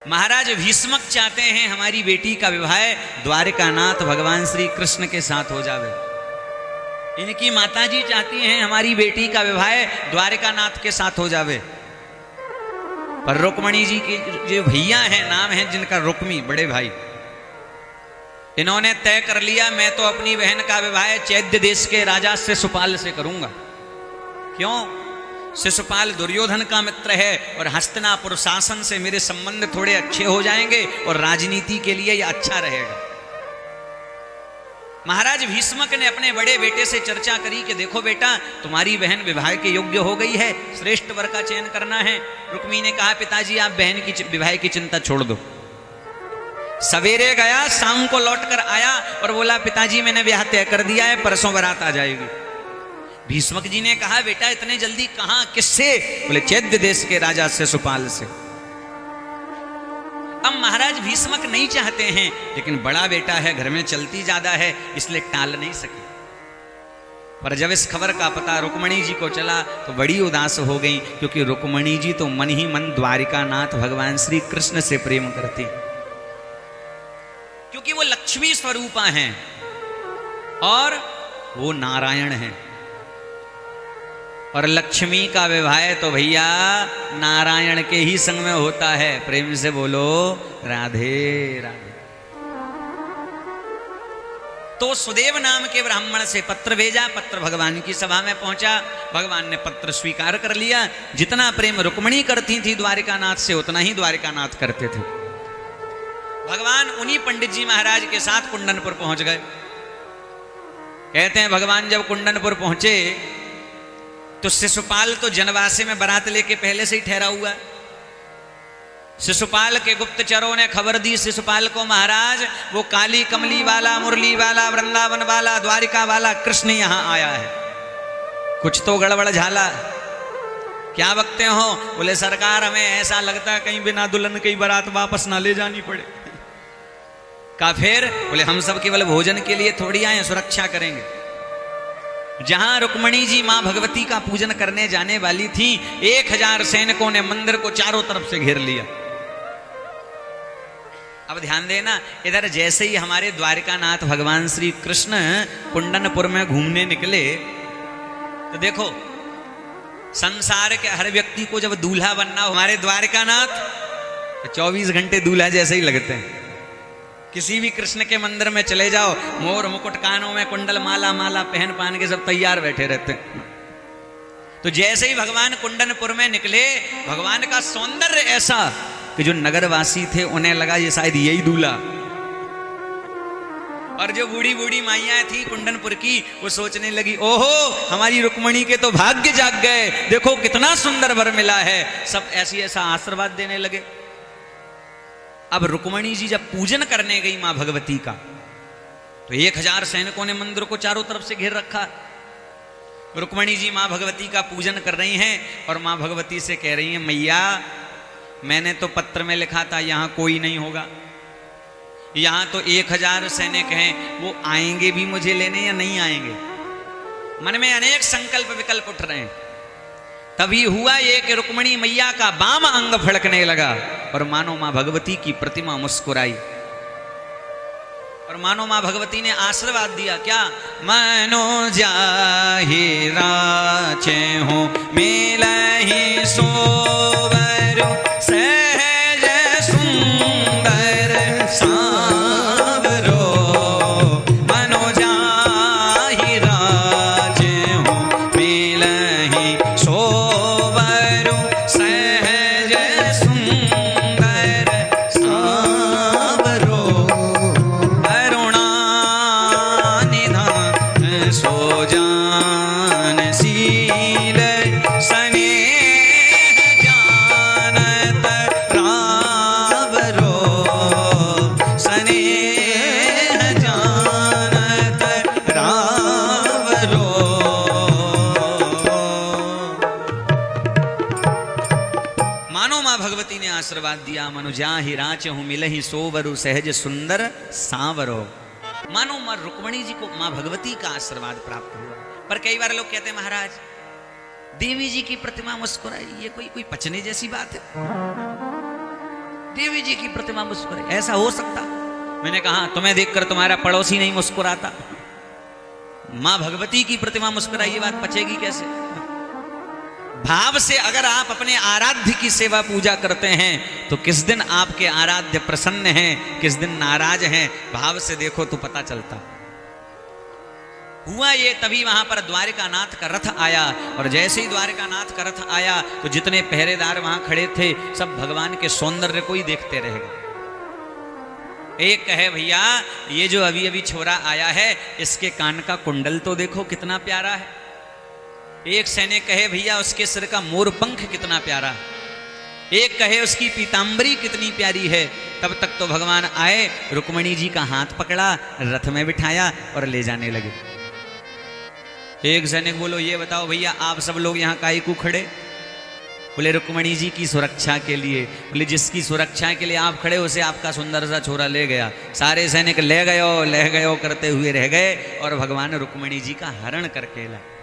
महाराज भीष्मक चाहते हैं हमारी बेटी का विवाह द्वारिकानाथ भगवान श्री कृष्ण के साथ हो जावे। इनकी माताजी चाहती हैं हमारी बेटी का विवाह द्वारिकानाथ के साथ हो जावे। पर रुक्मणी जी के जो भैया हैं, नाम है जिनका रुक्मी, बड़े भाई, इन्होंने तय कर लिया मैं तो अपनी बहन का विवाह चैद्य देश के राजा शिशुपाल से करूंगा। क्यों? शिशुपाल दुर्योधन का मित्र है और हस्तिनापुर शासन से मेरे संबंध थोड़े अच्छे हो जाएंगे और राजनीति के लिए यह अच्छा रहेगा। महाराज भीष्मक ने अपने बड़े बेटे से चर्चा करी कि देखो बेटा, तुम्हारी बहन विवाह के योग्य हो गई है, श्रेष्ठ वर का चयन करना है। रुक्मी ने कहा पिताजी आप बहन की विवाह की चिंता छोड़ दो। सवेरे गया, शाम को लौटकर आया और बोला पिताजी मैंने ब्याह तय कर दिया है, परसों बारात आ जाएगी। भीष्मक जी ने कहा बेटा इतने जल्दी कहां, किससे? बोले चैद्य देश के राजा शिशुपाल से। अब महाराज भीष्मक नहीं चाहते हैं, लेकिन बड़ा बेटा है, घर में चलती ज्यादा है, इसलिए टाल नहीं सके। पर जब इस खबर का पता रुक्मणी जी को चला तो बड़ी उदास हो गई, क्योंकि रुक्मणी जी तो मन ही मन द्वारिकानाथ भगवान श्री कृष्ण से प्रेम करती, क्योंकि वो लक्ष्मी स्वरूपा हैं और वो नारायण हैं। और लक्ष्मी का विवाह तो भैया नारायण के ही संग में होता है। प्रेम से बोलो राधे राधे। तो सुदेव नाम के ब्राह्मण से पत्र भेजा, पत्र भगवान की सभा में पहुंचा। भगवान ने पत्र स्वीकार कर लिया। जितना प्रेम रुक्मणी करती थी द्वारिकानाथ से, उतना ही द्वारिकानाथ करते थे। भगवान उन्हीं पंडित जी महाराज के साथ कुंडनपुर पहुंच गए। कहते हैं भगवान जब कुंडनपुर पहुंचे तो शिशुपाल तो जनवासे में बारात लेके पहले से ही ठहरा हुआ। शिशुपाल के गुप्तचरों ने खबर दी शिशुपाल को महाराज वो काली कमली वाला, मुरली वाला, वृंदावन वाला, द्वारिका वाला कृष्ण यहां आया है। कुछ तो गड़बड़ झाला। क्या बकते हो? बोले सरकार हमें ऐसा लगता है कहीं बिना दुल्हन की बारात वापस ना ले जानी पड़े। का फिर? बोले हम सब केवल भोजन के लिए थोड़ी आए, सुरक्षा करेंगे। जहां रुक्मणी जी मां भगवती का पूजन करने जाने वाली थी, 1000 सैनिकों ने मंदिर को चारों तरफ से घेर लिया। अब ध्यान देना, इधर जैसे ही हमारे द्वारिकानाथ भगवान श्री कृष्ण कुंडनपुर में घूमने निकले तो देखो संसार के हर व्यक्ति को जब दूल्हा बनना हो, हमारे द्वारिकानाथ तो 24 घंटे दूल्हा जैसे ही लगते हैं। किसी भी कृष्ण के मंदिर में चले जाओ, मोर मुकुट, कानों में कुंडल, माला माला पहन पान के सब तैयार बैठे रहते हैं। तो जैसे ही भगवान कुंडनपुर में निकले, भगवान का सौंदर्य ऐसा कि जो नगरवासी थे उन्हें लगा ये शायद यही दूल्हा। और जो बूढ़ी बूढ़ी माइयां थी कुंडनपुर की, वो सोचने लगी ओहो हमारी रुक्मणी के तो भाग्य जाग गए, देखो कितना सुंदर वर मिला है। सब ऐसी ऐसा आशीर्वाद देने लगे। अब रुक्मणी जी जब पूजन करने गई मां भगवती का, तो 1000 सैनिकों ने मंदिर को चारों तरफ से घेर रखा। रुक्मणी जी मां भगवती का पूजन कर रही हैं और मां भगवती से कह रही हैं मैया मैंने तो पत्र में लिखा था यहां कोई नहीं होगा, यहां तो 1000 सैनिक हैं, वो आएंगे भी मुझे लेने या नहीं आएंगे। मन में अनेक संकल्प विकल्प उठ रहे हैं। तभी हुआ ये कि रुक्मणी मैया का बाम अंग फड़कने लगा और मानो मां भगवती की प्रतिमा मुस्कुराई और मानो मां भगवती ने आशीर्वाद दिया। क्या? मनो जाहि राचे हो मिलहि सोवर सहज सुंदर सांवरो, मनो जाहि राचे हो मिलहि सोवर सहज सुंदर सांवरो, सो जान शील स्नेह जानत रावरो, स्नेह जानत रावरो। मानो मां भगवती ने आशीर्वाद दिया, मनु जाहि राचहु मिलहि सोवरु सहज सुंदर सांवरो। मानो मां रुक्मणी जी को मां भगवती का आशीर्वाद प्राप्त हुआ। पर कई बार लोग कहते हैं महाराज देवी जी की प्रतिमा मुस्कुराई, ये कोई पचने जैसी बात है? देवी जी की प्रतिमा मुस्कुराई, ऐसा हो सकता? मैंने कहा तुम्हें देखकर तुम्हारा पड़ोसी नहीं मुस्कुराता, मां भगवती की प्रतिमा मुस्कुराई, ये बात पचेगी कैसे? भाव से अगर आप अपने आराध्य की सेवा पूजा करते हैं तो किस दिन आपके आराध्य प्रसन्न हैं, किस दिन नाराज हैं, भाव से देखो तो पता चलता। हुआ ये तभी वहां पर द्वारिकानाथ का रथ आया, और जैसे ही द्वारिकानाथ का रथ आया तो जितने पहरेदार वहां खड़े थे सब भगवान के सौंदर्य को ही देखते रह गए। एक कहे भैया ये जो अभी अभी छोरा आया है इसके कान का कुंडल तो देखो कितना प्यारा है। एक सैनिक कहे भैया उसके सिर का मोर पंख कितना प्यारा है। एक कहे उसकी पीतांबरी कितनी प्यारी है। तब तक तो भगवान आए, रुक्मणी जी का हाथ पकड़ा, रथ में बिठाया और ले जाने लगे। एक सैनिक बोलो ये बताओ भैया आप सब लोग यहाँ काहे को खड़े? बोले रुक्मणी जी की सुरक्षा के लिए। बोले जिसकी सुरक्षा के लिए आप खड़े उसे आपका सुंदर सा छोरा ले गया। सारे सैनिक ले गयो करते हुए रह गए और भगवान रुक्मणी जी का हरण करके लाए।